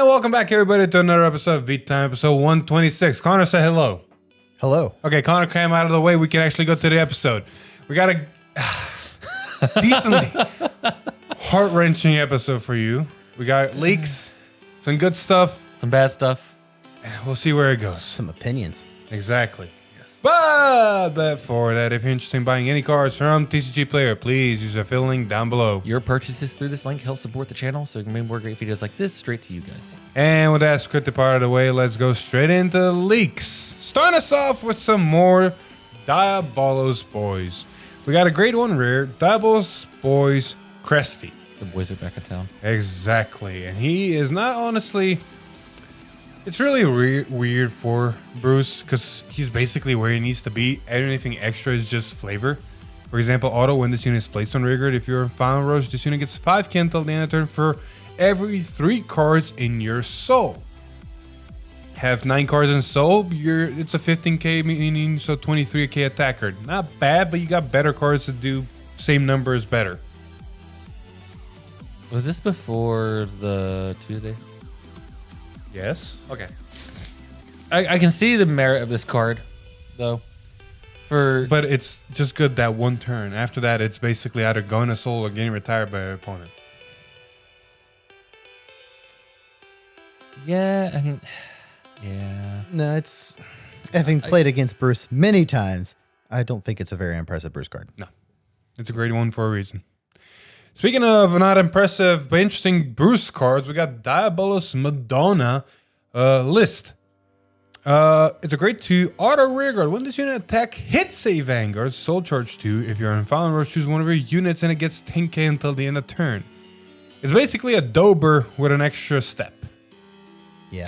welcome back, everybody, to another episode of Beat Time, episode 126. Connor, say hello. Hello. Okay, Connor came out of the way. We can actually go to the episode. We got a decently heart-wrenching episode for you. We got leaks, some good stuff, some bad stuff. We'll see where it goes. Some opinions. Exactly. Yes. But before that, if you're interested in buying any cards from TCG Player, please use the fill link down below. Your purchases through this link help support the channel, so it can bring more great videos like this straight to you guys. And with that scripted part of the way, let's go straight into leaks. Starting us off with some more Diabolos Boys. We got a grade 1 rare, Diabolos Boys Cresty. The boys are back in town. Exactly. And he is not honestly... It's really weird for Bruce because he's basically where he needs to be. Anything extra is just flavor. For example, auto when this unit is placed on Rearguard. If you're in Final Rush, this unit gets 5 K until the end of turn for every 3 cards in your soul. Have 9 cards in soul, it's a 15k, meaning so 23k attacker. Not bad, but you got better cards to do same numbers better. Was this before the Tuesday? Yes. Okay. I can see the merit of this card, though. But it's just good that one turn. After that, it's basically either going to soul or getting retired by your opponent. Yeah, I mean... Yeah. No, it's... Having played against Bruce many times, I don't think it's a very impressive Bruce card. No. It's a great one for a reason. Speaking of not impressive but interesting Bruce cards, we got Diabolos Madonna list. It's a grade 2 auto rearguard. When this unit attack hits a Vanguard, soul charge 2. If you're in Final Rush, choose one of your units and it gets 10k until the end of turn. It's basically a Dober with an extra step. Yeah.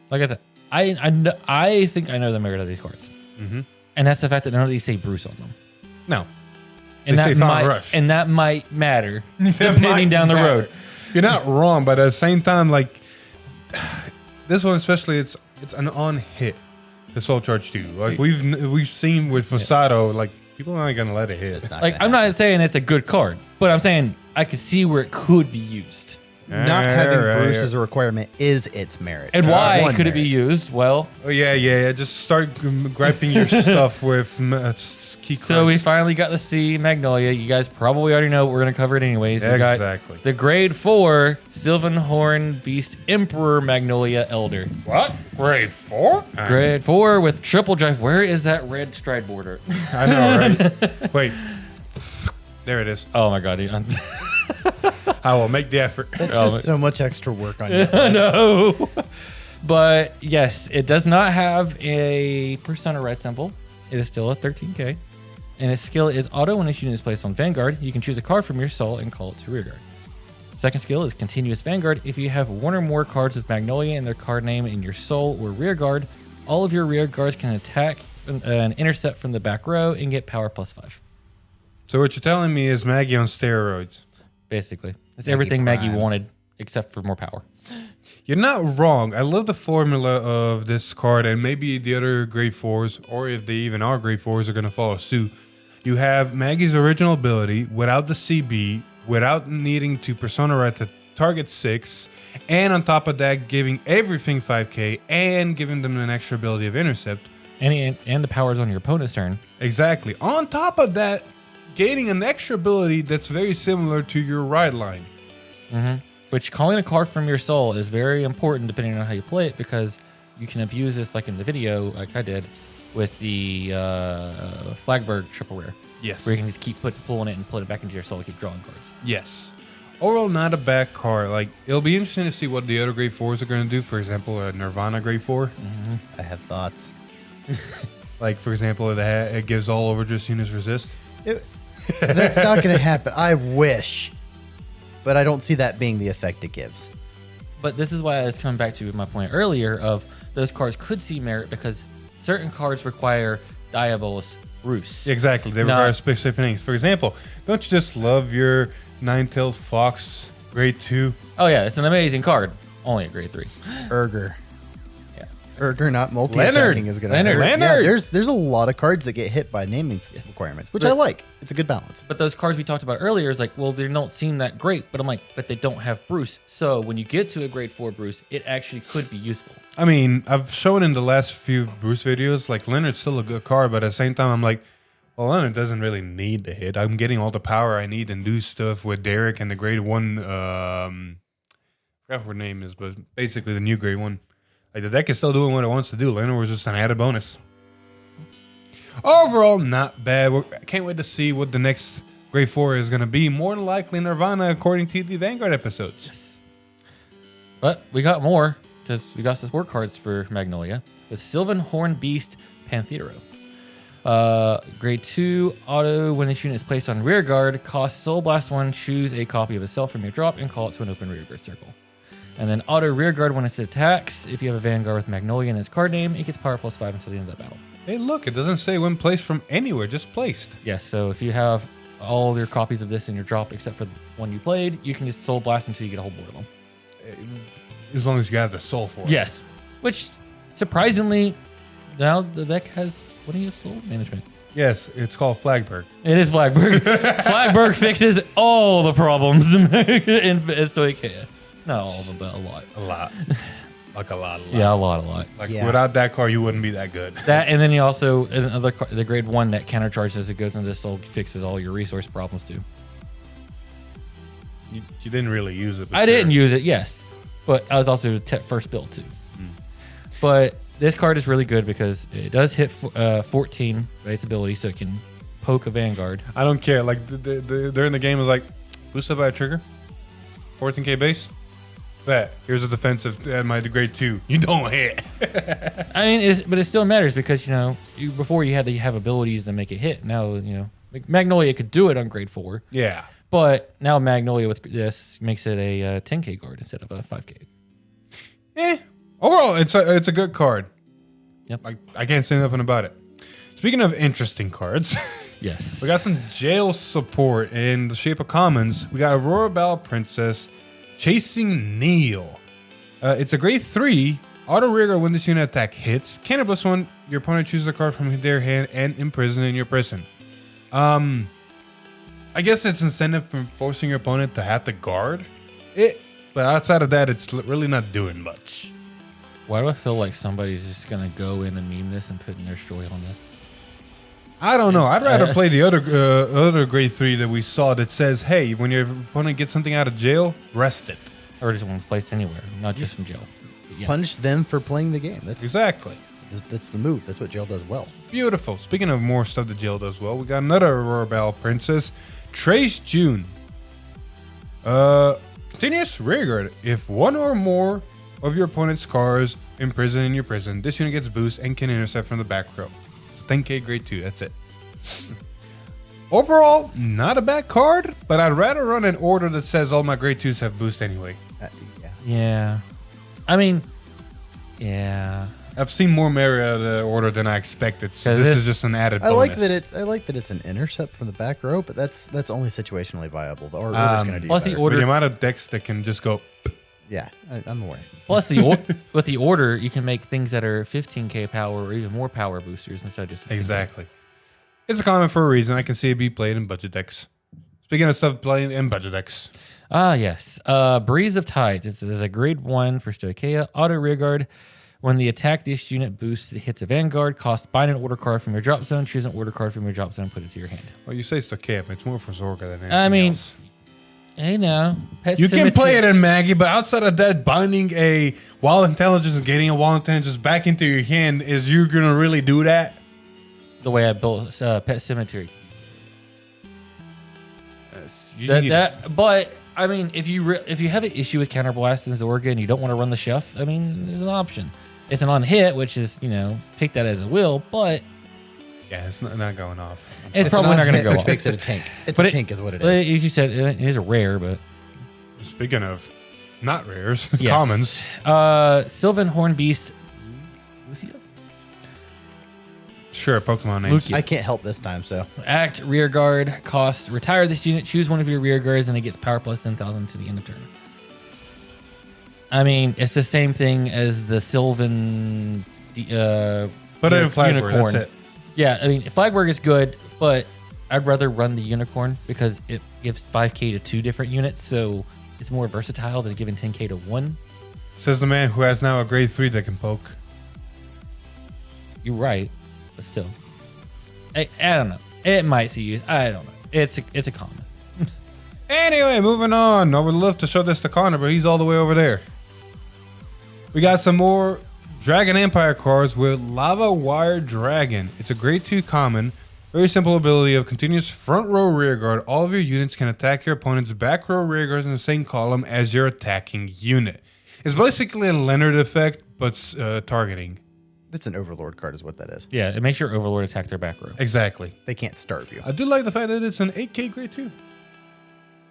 Like I said, I think I know the merit of these cards. Mm-hmm. And that's the fact that none of these say Bruce on them. No. And that might matter depending down the road. You're not wrong, but at the same time, like this one especially, it's an on hit. The soul charge 2. Like we've seen with Fosato, like people aren't gonna let it hit. Like I'm not saying it's a good card, but I'm saying I could see where it could be used. Not having Bruce as a requirement is its merit. And why could it be used? Well, oh yeah. Just start griping your stuff with key cards. So we finally got to see Magnolia. You guys probably already know, but we're going to cover it anyways. We got exactly. The grade 4 Sylvan Horn Beast Emperor Magnolia Elder. What? Grade 4? Grade 4 with triple drive. Where is that red stride border? I know, right? Wait. There it is. Oh my god. I will make the effort. That's just so much extra work on you. No. But yes, it does not have a Persona Red symbol. It is still a 13k. And its skill is auto when this unit is placed on Vanguard. You can choose a card from your soul and call it to Rearguard. Second skill is Continuous Vanguard. If you have one or more cards with Magnolia and their card name in your soul or Rearguard, all of your Rearguards can attack and intercept from the back row and get power +5. So what you're telling me is Maggie on steroids. Basically. It's everything Maggie wanted, except for more power. You're not wrong. I love the formula of this card, and maybe the other grade 4s, or if they even are grade 4s, are going to follow suit. You have Maggie's original ability without the CB, without needing to Persona Red to target 6, and on top of that, giving everything 5k, and giving them an extra ability of intercept. And the power's on your opponent's turn. Exactly. On top of that, gaining an extra ability that's very similar to your ride line. Mm-hmm. Which calling a card from your soul is very important depending on how you play it, because you can abuse this like in the video, like I did, with the Flagberg triple rare. Yes. Where you can just keep pulling it and put it back into your soul to keep drawing cards. Yes. Overall, not a bad card. Like, it'll be interesting to see what the other grade 4s are going to do. For example, a Nirvana grade 4. Mm-hmm. I have thoughts. Like, for example, it gives all overdress units resist. That's not going to happen. I wish. But I don't see that being the effect it gives. But this is why I was coming back to my point earlier of those cards could see merit because certain cards require Diabolos Bruce. Exactly. They require specific things. For example, don't you just love your Nine-Tailed Fox grade 2? Oh, yeah. It's an amazing card. Only a grade 3. Urger. Yeah. or not multi-attacking is going to hurt. Leonard. Yeah, there's a lot of cards that get hit by naming requirements, which I like. It's a good balance. But those cards we talked about earlier is like, well, they don't seem that great. But I'm like, but they don't have Bruce. So when you get to a grade 4 Bruce, it actually could be useful. I mean, I've shown in the last few Bruce videos, like Leonard's still a good card, but at the same time, I'm like, well, Leonard doesn't really need the hit. I'm getting all the power I need and do stuff with Derek and the grade 1. I forgot what her name is, but basically the new grade 1. Like the deck is still doing what it wants to do. Leonard was just an added bonus. Overall, not bad. I can't wait to see what the next grade 4 is going to be. More than likely Nirvana, according to the Vanguard episodes. Yes. But we got more because we got support cards for Magnolia with Sylvan Horn Beast Panthero. Grade 2 auto. When this unit is placed on rear guard, cost Soul Blast 1. Choose a copy of itself from your drop and call it to an open rear guard circle. And then auto rear guard when it attacks. If you have a Vanguard with Magnolia in its card name, it gets power +5 until the end of the battle. Hey, look, it doesn't say when placed from anywhere, just placed. Yes, so if you have all your copies of this in your drop except for the one you played, you can just Soul Blast until you get a whole board of them. As long as you have the soul for it. Yes, which surprisingly, now the deck has plenty of soul management. Yes, it's called Flagberg. It is Flagberg. Flagberg fixes all the problems in Stoicheia. Not all of them, but a lot. A lot. Like a lot. Yeah, a lot. Like Yeah. without that card, you wouldn't be that good. That, and then you also, the grade 1 that countercharges as it goes into soul fixes all your resource problems too. You didn't really use it. But I didn't use it, yes. But I was also first build too. But this card is really good because it does hit 14 by its ability, so it can poke a Vanguard. I don't care. Like during the game, it was like, boost up by a trigger, 14k base. That here's a defensive at my grade 2. You don't hit. I mean, but it still matters because before you had to have abilities to make it hit. Now like Magnolia could do it on grade 4. Yeah. But now Magnolia with this makes it a 10k guard instead of a 5k. Overall, it's a good card. Yep. I can't say nothing about it. Speaking of interesting cards, Yes. we got some jail support in the shape of commons. We got Aurora Bell Princess, Chasing Neil. It's a grade 3. Auto rear when this unit attack hits. Counter +1, your opponent chooses a card from their hand and imprison in your prison. I guess it's incentive for forcing your opponent to have to guard it. But outside of that, it's really not doing much. Why do I feel like somebody's just going to go in and meme this and put in their story on this? I don't know. I'd rather play the other grade 3 that we saw that says, hey, when your opponent gets something out of jail, rest it. Or just one's placed anywhere, not just from jail. Yes. Punish them for playing the game. Exactly. That's the move. That's what jail does well. Beautiful. Speaking of more stuff that jail does well, we got another Aurora Bell Princess, Trace June. Continuous rearguard. If one or more of your opponent's cards imprison in your prison, this unit gets boost and can intercept from the back row. It's 10k grade 2. That's it. Overall, not a bad card, but I'd rather run an order that says all my grade 2s have boost anyway. Yeah. Yeah. I mean, yeah. I've seen more Mary out of the order than I expected. So 'Cause this this- is just an added I bonus. like that it's an intercept from the back row, but that's only situationally viable. The order's going to do plus better. the order- With the amount of decks that can just go. Yeah, I'm aware. Plus, with the order, you can make things that are 15k power or even more power boosters instead of just 16K. Exactly. It's a comment for a reason. I can see it be played in budget decks. Speaking of stuff playing in budget decks. Ah, yes. Breeze of Tides. This is a grade 1 for Stoicheia. Auto rearguard. When the attack this unit boosts, it hits a Vanguard. Cost bind an order card from your drop zone. Choose an order card from your drop zone and put it to your hand. Well, you say it's the camp. It's more for Zorga than anything I mean, else. Hey, now. Pet You can play it Cemetery- in Maggie, but outside of that, binding a Wild Intelligence and getting a Wild Intelligence back into your hand, is you going to really do that? the way I built Pet Cemetery. You need it. But I mean, if you have an issue with counterblast in Zorga and you don't want to run the chef, I mean, there's an option. It's an on hit, which is take that as a will, but Yeah, it's not going off. it's probably not going to go Which off. makes it a tank. It's But a tank is what it As is. you said, it is a rare, but Speaking of not rares, yes. commons. Sylvan Horn Beast. Lucia? Sure, Pokemon names. Lugia. I can't help this time, so Act rear guard costs. Retire this unit. Choose one of your rear guards, and it gets power plus 10,000 to the end of turn. I mean, it's the same thing as the Sylvan. Put it in Flagwork. That's it. Yeah, I mean, Flagwork is good, but I'd rather run the Unicorn because it gives 5k to 2 different units, so it's more versatile than giving 10k to 1. Says the man who has now a grade 3 that can poke. You're right, but still, I don't know. It might see use. I don't know. It's a common. Anyway, moving on. I would love to show this to Connor, but he's all the way over there. We got some more Dragon Empire cards with Lava Wire Dragon. It's a grade 2 common. Very simple ability of continuous front row rear guard. All of your units can attack your opponent's back row rear guards in the same column as your attacking unit. It's basically a Leonard effect, but targeting. It's an Overlord card is what that is. Yeah, it makes your Overlord attack their back row. Exactly. They can't starve you. I do like the fact that it's an 8k grade 2.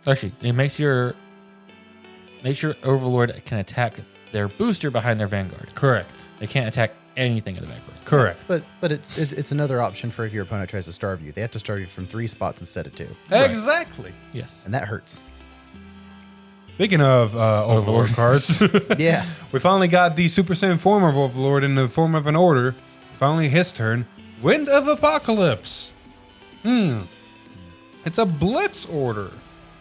Actually, it makes your Overlord can attack their booster behind their Vanguard. Correct. They can't attack anything in the back row. Correct. But it's another option for if your opponent tries to starve you. They have to starve you from 3 spots instead of 2. Exactly. Yes. And that hurts. Speaking of Overlord cards, Yeah. we finally got the Super Saiyan form of Overlord in the form of an order. Finally his turn. Wind of Apocalypse. It's a Blitz Order.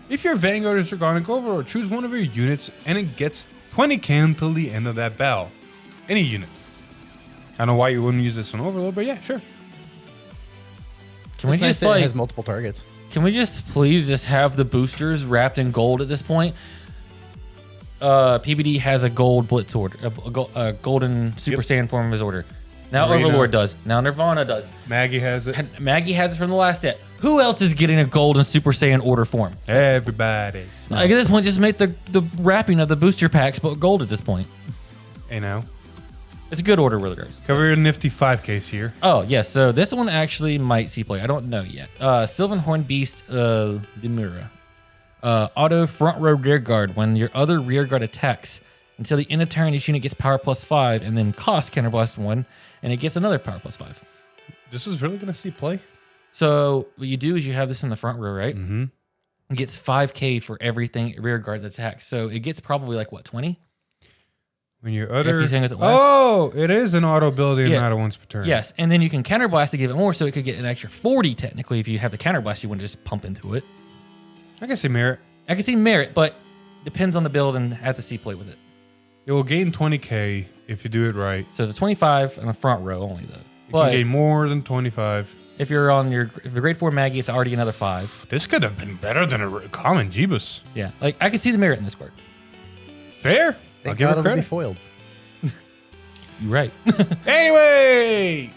If your Vanguard is Draconic Overlord, choose one of your units and it gets 20k until the end of that battle. Any unit. I don't know why you wouldn't use this on Overlord, but yeah, sure. Can we It's nice just that it like has multiple targets. Can we just please just have the boosters wrapped in gold at this point? PBD has a gold Blitz Order, a golden Super Saiyan form of his order. Now Arena. Overlord does. Now Nirvana does. Maggie has it. Maggie has it from the last set. Who else is getting a golden Super Saiyan order form? Everybody. Like at this point, just make the wrapping of the booster packs but gold at this point. Hey now. It's a good order, regards. Cover your nifty 5Ks here. Oh, yes. So this one actually might see play. I don't know yet. Sylvan Horn Beast, Lemura. Auto front row rear guard. When your other rear guard attacks, until the end of turn, each unit gets power plus 5 and then cost counterblast 1, and it gets another power plus 5. This is really going to see play? So what you do is you have this in the front row, right? Mm-hmm. It gets 5k for everything rear guard that attacks. So it gets probably like, what, 20? When your other... If you're with it last. Oh, it is an auto ability and not a once per turn. Yes, and then you can counterblast to give it more, so it could get an extra 40 technically if you have the counterblast you want to just pump into it. I can see merit. I can see merit, but depends on the build and have to see play with it. It will gain 20k if you do it right. So it's a 25 on the front row only though. You But can gain more than 25. if you're on your grade 4 Maggie, it's already another 5. This could have been better than a common Jeebus. Yeah, like I can see the merit in this card. Fair. I'll Thank give God it it'll be credit. foiled. You're right. Anyway,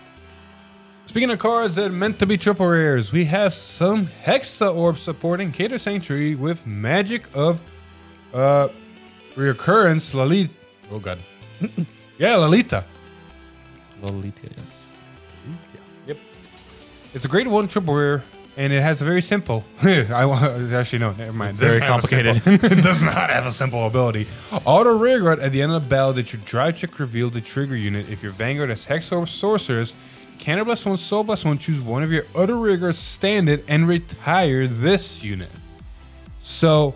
speaking of cards that are meant to be triple rares, we have some Hexa Orb supporting Cater Sanctuary with Magic of Reoccurrence Lalita. Oh god. Yeah, Lalita. Lolita, yes. Yep. It's a grade 1 triple rare, and it has a very simple. Actually, no, never mind. It's very complicated. It does not have a simple ability. Auto rear guard at the end of the battle that your drive check reveal the trigger unit. If your Vanguard has Hex or Sorceress, Counterblast 1, Soul Blast 1, choose one of your other rear guards, stand it, and retire this unit. So,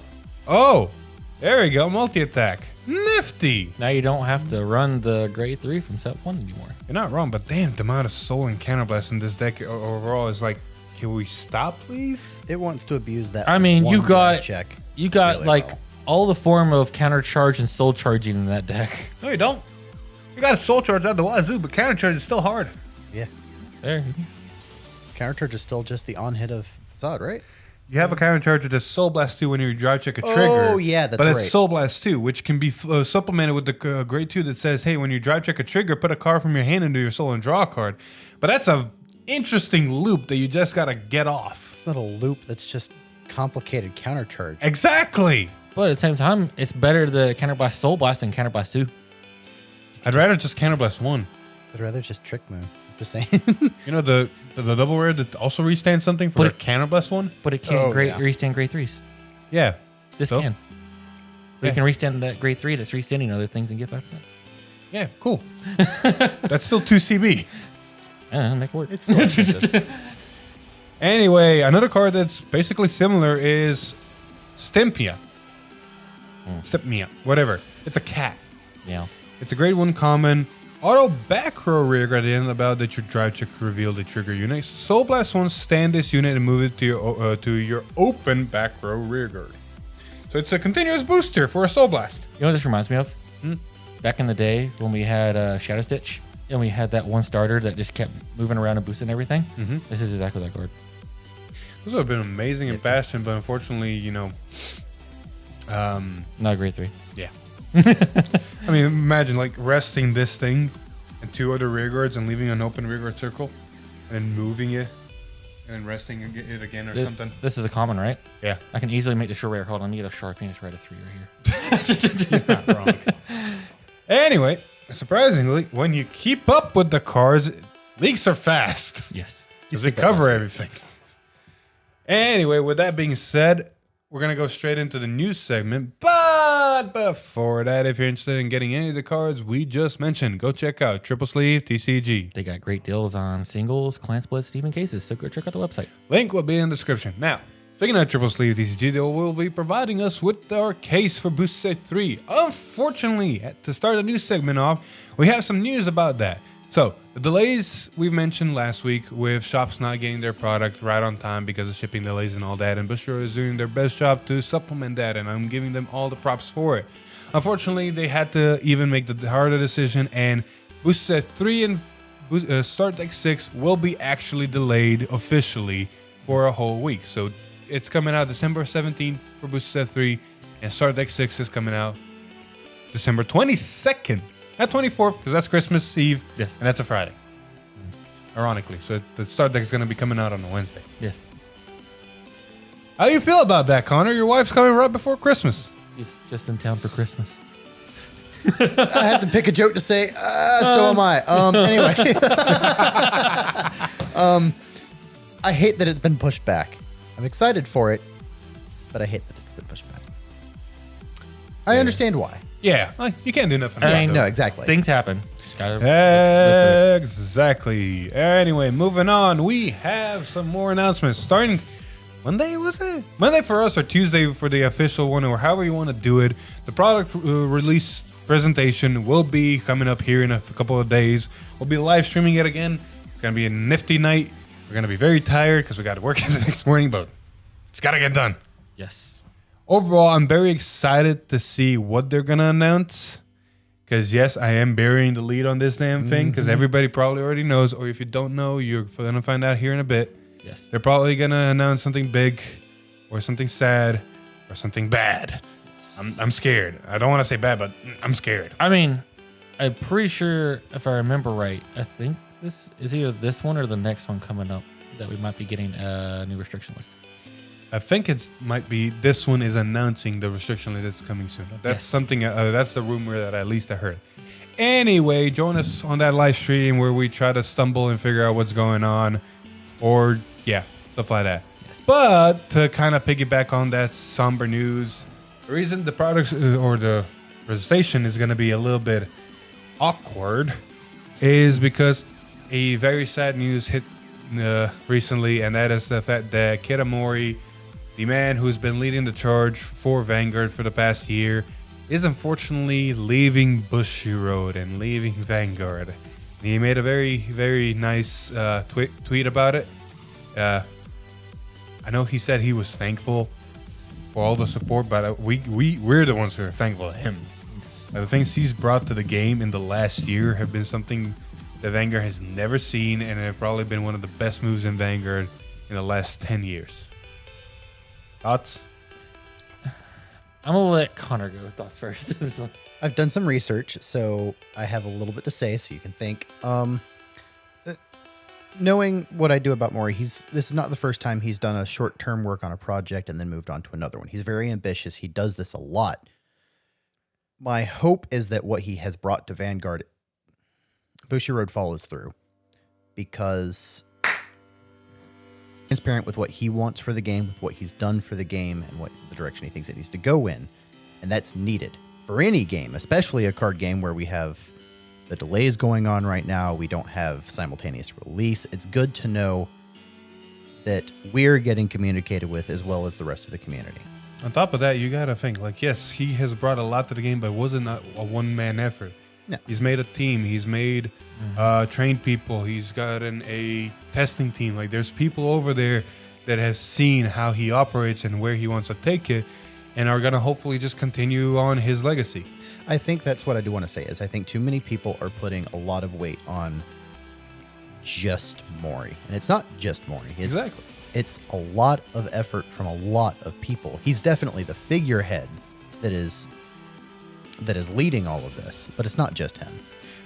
oh, there we go, multi attack. Nifty. Now you don't have to run the grade 3 from set 1 anymore. You're not wrong, but damn, the amount of soul and counterblast in this deck overall is like, can we stop, please? It wants to abuse that. I mean, you one got drive check. You got really like well. all the form of counter charge and soul charging in that deck. No, you don't. You got a soul charge out the wazoo, but counter charge is still hard. Yeah. There. Countercharge is still just the on hit of Facade, right? You have a counter charge that does Soul Blast 2 when you drive check a trigger. Oh, yeah, that's But right. it's Soul Blast 2, which can be supplemented with the grade 2 that says, hey, when you drive check a trigger, put a card from your hand into your soul and draw a card. But that's a interesting loop that you just got to get off. It's not a loop. That's just complicated countercharge. Exactly. But at the same time, it's better to counterblast soul blast than counterblast 2. I'd rather just counterblast 1. I'd rather just Trick Moon. Just saying. You know, the double rare that also restands something for But a counterblast 1? But it can't Oh, yeah. restand grade 3s. Yeah. This So? can. So Yeah. you can restand that grade 3 that's restanding other things and get 5%. Yeah, cool. That's still 2 CB. I don't know, make it work. It's still expensive. Anyway, another card that's basically similar is Stimpia. Step me up. Whatever. It's a cat. Yeah. It's a grade 1 common. Auto back row rearguard at the end of the battle that your drive check reveal the trigger unit. Soul Blast 1, stand this unit and move it to your open back row rearguard. So it's a continuous booster for a Soul Blast. You know what this reminds me of? Back in the day when we had Shadow Stitch and we had that one starter that just kept moving around and boosting everything. This is exactly that card. This would have been amazing in Bastion, but unfortunately, Not a grade 3. yeah. I mean, imagine like resting this thing and 2 other rearguards and leaving an open rearguard circle and then moving it and then resting it again or something. This is a common, right? Yeah. I can easily make the sure rare. Hold on, I need a Sharpie and just write a 3 right here. You're not wrong. Anyway, surprisingly, when you keep up with the cards, leaks are fast Yes. because they cover everything. Anyway, with that being said, we're going to go straight into the news segment. But before that, if you're interested in getting any of the cards we just mentioned, go check out Triple Sleeve TCG. They got great deals on singles, clan splits, even cases, so go check out the website. Link will be in the description. Now, speaking of Triple Sleeve TCG, they will be providing us with our case for Booster Set 3. Unfortunately, to start the news segment off, we have some news about that. So, the delays we mentioned last week with shops not getting their product right on time because of shipping delays and all that, and Blitz Order is doing their best job to supplement that, and I'm giving them all the props for it. Unfortunately, they had to even make the harder decision, and Booster Set 3 and Start Deck 6 will be actually delayed officially for a whole week. So, it's coming out December 17th for Booster Set 3, and Start Deck 6 is coming out December 22nd. Not 24th, because that's Christmas Eve. Yes. And that's a Friday. Ironically. So the Start Deck is going to be coming out on a Wednesday. Yes. How do you feel about that, Connor? Your wife's coming right before Christmas. He's just in town for Christmas. I have to pick a joke to say, so am I. Anyway. I hate that it's been pushed back. I'm excited for it, but I hate that it's been pushed back. I understand why. Yeah. You can't do nothing I about mean, it. No, exactly. Things happen. Just gotta live through it. Exactly. Anyway, moving on. We have some more announcements. Starting Monday, was it? Monday for us or Tuesday for the official one, or however you want to do it. The product release presentation will be coming up here in a couple of days. We'll be live streaming it again. It's going to be a nifty night. We're going to be very tired because we got to work the next morning, but it's got to get done. Yes. Overall, I'm very excited to see what they're going to announce. Because, yes, I am burying the lead on this damn thing. Because everybody probably already knows. Or if you don't know, you're going to find out here in a bit. Yes. They're probably going to announce something big. Or something sad. Or something bad. I'm scared. I don't want to say bad, but I'm scared. I mean, I'm pretty sure, if I remember right, I think this is either this one or the next one coming up that we might be getting a new restriction list. I think it might be this one is announcing the restriction list that's coming soon. That's Yes. something. That's the rumor that at least I heard. Anyway, join us on that live stream where we try to stumble and figure out what's going on, or stuff like that. Yes. But to kind of piggyback on that somber news, the reason the product or the presentation is going to be a little bit awkward is because a very sad news hit recently, and that is the fact that Mori, the man who's been leading the charge for Vanguard for the past year, is unfortunately leaving Bushiroad and leaving Vanguard. And he made a very, very nice tweet about it. I know he said he was thankful for all the support, but we're the ones who are thankful to him. The things he's brought to the game in the last year have been something that Vanguard has never seen, and have probably been one of the best moves in Vanguard in the last 10 years. Thoughts? I'm going to let Connor go with thoughts first. I've done some research, so I have a little bit to say, so you can think. Knowing what I do about Mori, this is not the first time he's done a short-term work on a project and then moved on to another one. He's very ambitious. He does this a lot. My hope is that what he has brought to Vanguard, Bushiroad follows through, because transparent with what he wants for the game, with what he's done for the game, and what the direction he thinks it needs to go in. And that's needed for any game, especially a card game where we have the delays going on right now. We don't have simultaneous release. It's good to know that we're getting communicated with as well as the rest of the community. On top of that, you gotta think like, yes, he has brought a lot to the game, but it wasn't a one-man effort. No. He's made a team. He's made trained people. He's gotten a testing team. Like there's people over there that have seen how he operates and where he wants to take it, and are gonna hopefully just continue on his legacy. I think that's what I do want to say is I think too many people are putting a lot of weight on just Mori. And it's not just Mori. Exactly. It's a lot of effort from a lot of people. He's definitely the figurehead that is leading all of this, but it's not just him.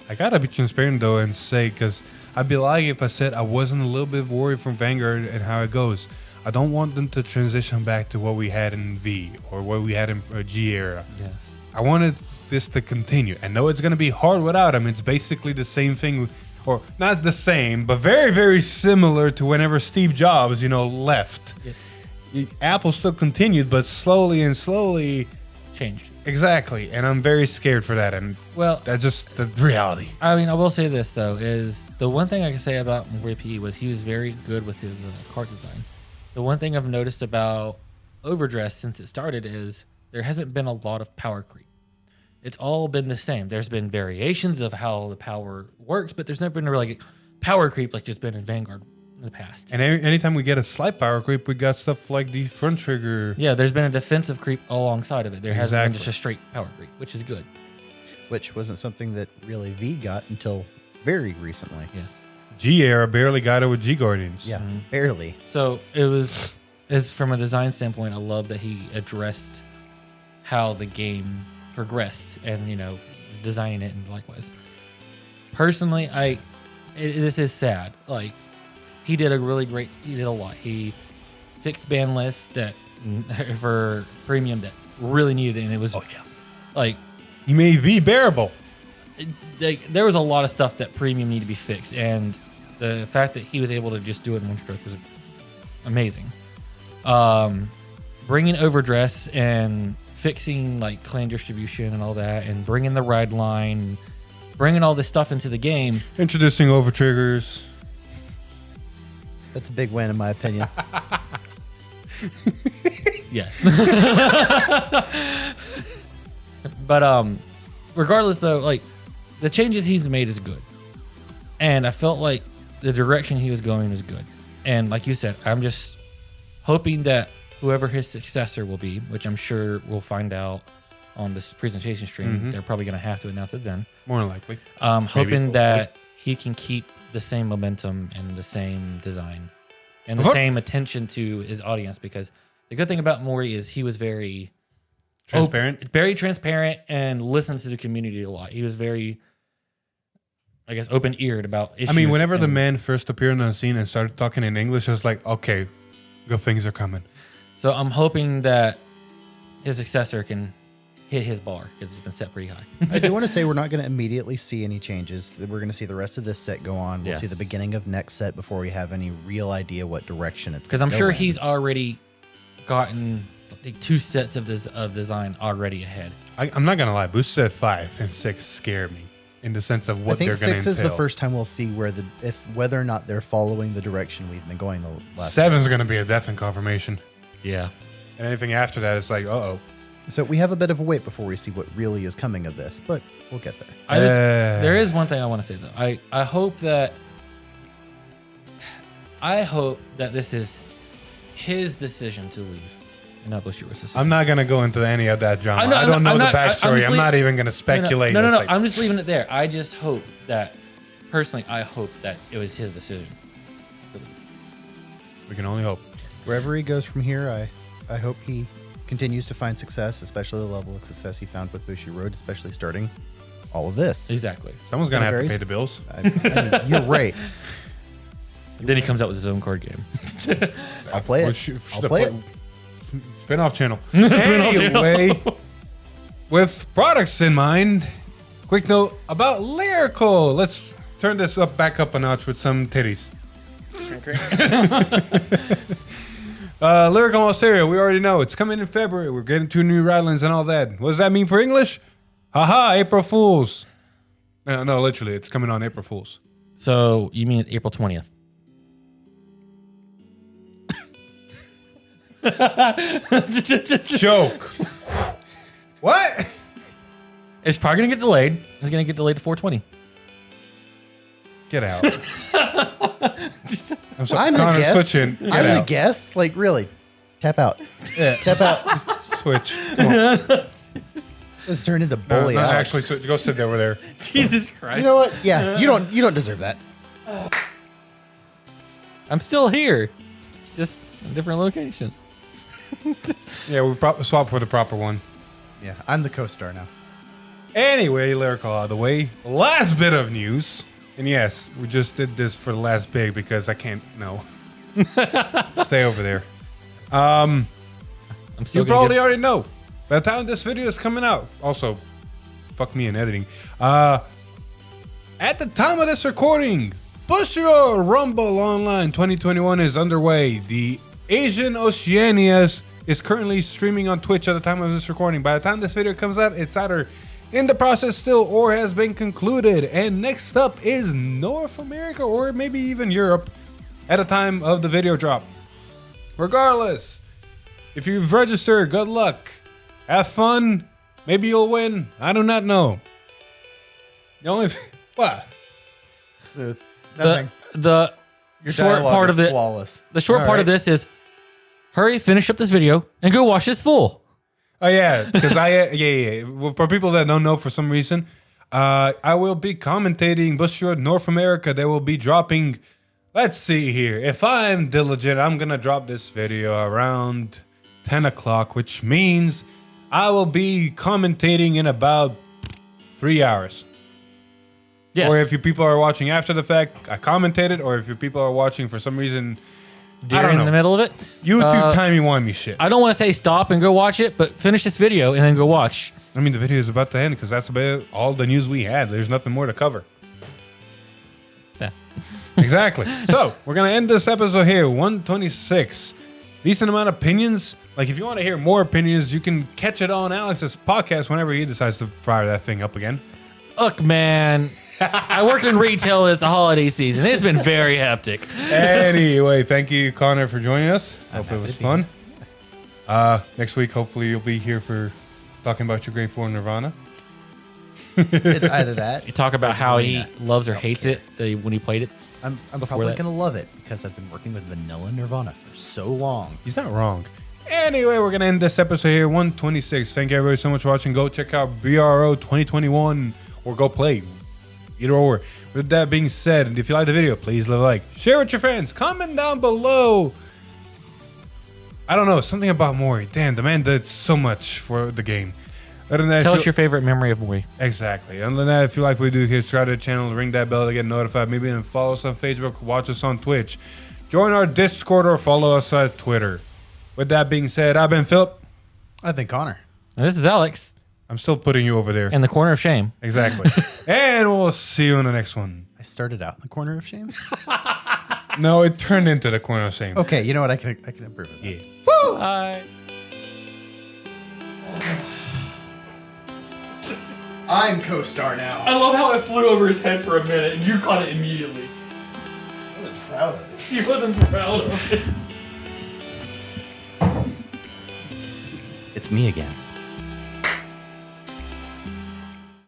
I gotta be transparent though and say, because I'd be lying if I said I wasn't a little bit worried from Vanguard and how it goes. I don't want them to transition back to what we had in V or what we had in G era. Yes. I wanted this to continue. I know it's going to be hard without him. It's basically the same thing, or not the same, but very, very similar to whenever Steve Jobs, left. Yes. Apple still continued, but slowly Changed. Exactly. And I'm very scared for that. And Well, that's just the reality. I mean, I will say this though, is the one thing I can say about Mori P was he was very good with his card design. The one thing I've noticed about Overdress since it started is there hasn't been a lot of power creep. It's all been the same. There's been variations of how the power works, but there's never been really power creep like just been in Vanguard in the past. And anytime we get a slight power creep, we got stuff like the front trigger. Yeah, there's been a defensive creep alongside of it. There hasn't been Exactly. just a straight power creep, which is good. Which wasn't something that really V got until very recently. Yes. G era barely got it with G Guardians. Yeah, barely. So it was, as from a design standpoint, I love that he addressed how the game progressed and designing it and likewise. Personally, this is sad. Like he did a lot. He fixed ban lists that for premium that really needed it, and it was like He made V bearable. there was a lot of stuff that premium needed to be fixed, and the fact that he was able to just do it in one stroke was amazing. Bringing Overdress and fixing like clan distribution and all that, and bringing the ride line, bringing all this stuff into the game. Introducing over triggers. That's a big win in my opinion. Yes. But regardless though, like the changes he's made is good. And I felt like the direction he was going was good. And like you said, I'm just hoping that whoever his successor will be, which I'm sure we'll find out on this presentation stream, they're probably going to have to announce it then. More than likely. Hoping that he can keep the same momentum and the same design and the same attention to his audience, because the good thing about Mori is he was very Transparent. transparent and listens to the community a lot. He was very, I guess, open-eared about issues. I mean, whenever the man first appeared on the scene and started talking in English, I was like, okay, good things are coming. So I'm hoping that his successor can hit his bar, because it's been set pretty high. I do want to say we're not going to immediately see any changes. We're going to see the rest of this set go on. We'll see the beginning of next set before we have any real idea what direction it's going Because to I'm go sure in. he's already gotten like 2 sets of design already ahead. I'm not going to lie. Boost set 5 and 6 scare me in the sense of what I think they're going to entail. 6 is the first time we'll see whether or not they're following the direction we've been going the last 7's going to be a definite confirmation. Yeah. And anything after that, it's like, uh-oh. So we have a bit of a wait before we see what really is coming of this, but we'll get there. There is one thing I want to say though. I hope that this is his decision to leave and not Bushiroad's decision. I'm not going to go into any of that drama. I I don't know I'm the not- backstory. I'm just not even going to speculate. No. It's like- I'm just leaving it there. I just hope that, personally, I hope that it was his decision. we can only hope. Wherever he goes from here, I hope he continues to find success, especially the level of success he found with Bushiroad, especially starting all of this. Exactly. Someone's going to have to Very pay the bills. I mean, you're right. Then he comes out with his own card game. I'll play Well, it. I'll play it. Spin-off channel. Spin-off channel. Anyway, with products in mind, quick note about Lyrical. Let's turn this back up a notch with some titties. Lyrical Australia, we already know. It's coming in February. We're getting 2 new Rylands and all that. What does that mean for English? Haha, April Fools. No, literally, it's coming on April Fools. So you mean it's April 20th? Joke. What? It's probably gonna get delayed. It's gonna get delayed to 420. Get out. I'm sorry. I'm the Connor, guest. switching. Get I'm the out. guest. Like, really. Tap out. Yeah. Tap out. Switch. Come on. Let's turn into No, bully not Alex. actually switch. Go sit over there. Jesus Christ. You know what? Yeah, you don't deserve that. I'm still here. Just a different location. Yeah, we swap for the proper one. Yeah, I'm the co-star now. Anyway, lyrical out of the way. Last bit of news. And yes, we just did this for the last bit because I can't. No. Stay over there. I'm still You gonna probably get- already know. By the time this video is coming out, also, fuck me in editing. At the time of this recording, Bushiroad Rumble Online 2021 is underway. The Asian Oceanias is currently streaming on Twitch at the time of this recording. By the time this video comes out, it's either in the process still or has been concluded. And next up is North America or maybe even Europe at the time of the video drop. Regardless, if you've registered, good luck. Have fun. Maybe you'll win. I do not know. The only what? Smooth. the Nothing. the Your short dialogue part is of it. flawless. The short All part of right. this is hurry, finish up this video, and go watch this full. Oh yeah, because yeah. Well, for people that don't know, for some reason, I will be commentating Bushiroad North America. They will be dropping. Let's see here. If I'm diligent, I'm gonna drop this video around 10 o'clock, which means I will be commentating in about 3 hours. Yes. Or if you people are watching after the fact, I commentated. Or if you people are watching for some reason, I don't during know. the middle of it. YouTube timey-wimey shit. I don't want to say stop and go watch it, but finish this video and then go watch. I mean, the video is about to end because that's about all the news we had. There's nothing more to cover. Yeah. Exactly. So we're gonna end this episode here, 126. Decent amount of opinions. Like if you want to hear more opinions, you can catch it on Alex's podcast whenever he decides to fire that thing up again. Look, man, I worked in retail this holiday season. It's been very hectic. Anyway, thank you, Connor, for joining us. Hope it happy was to be fun. Next week, hopefully, you'll be here for talking about your grade 4 Nirvana. It's either that. You talk about how he Vanilla. loves or hates it when he played it. I'm Before probably that. gonna love it because I've been working with Vanilla Nirvana for so long. He's not wrong. Anyway, we're going to end this episode here, 126. Thank you, everybody, so much for watching. Go check out BRO 2021 or go play. Either or. With that being said, if you like the video, please leave a like. Share with your friends. Comment down below. I don't know, something about Mori. Damn, the man did so much for the game. Other than that, Tell if us you- your favorite memory of Mori. Exactly. Other than that, if you like what we do here, subscribe to the channel, ring that bell to get notified. Maybe even follow us on Facebook, watch us on Twitch. Join our Discord or follow us on Twitter. With that being said, I've been Philip. I've been Connor. And this is Alex I'm still putting you over there. in the corner of shame. Exactly. And we'll see you in the next one. I started out in the corner of shame. No, it turned into the corner of shame. Okay, you know what? I can approve of that. Yeah. Bye. I'm co-star now. I love how it flew over his head for a minute and you caught it immediately. I wasn't proud of it. He wasn't proud of it. It's me again.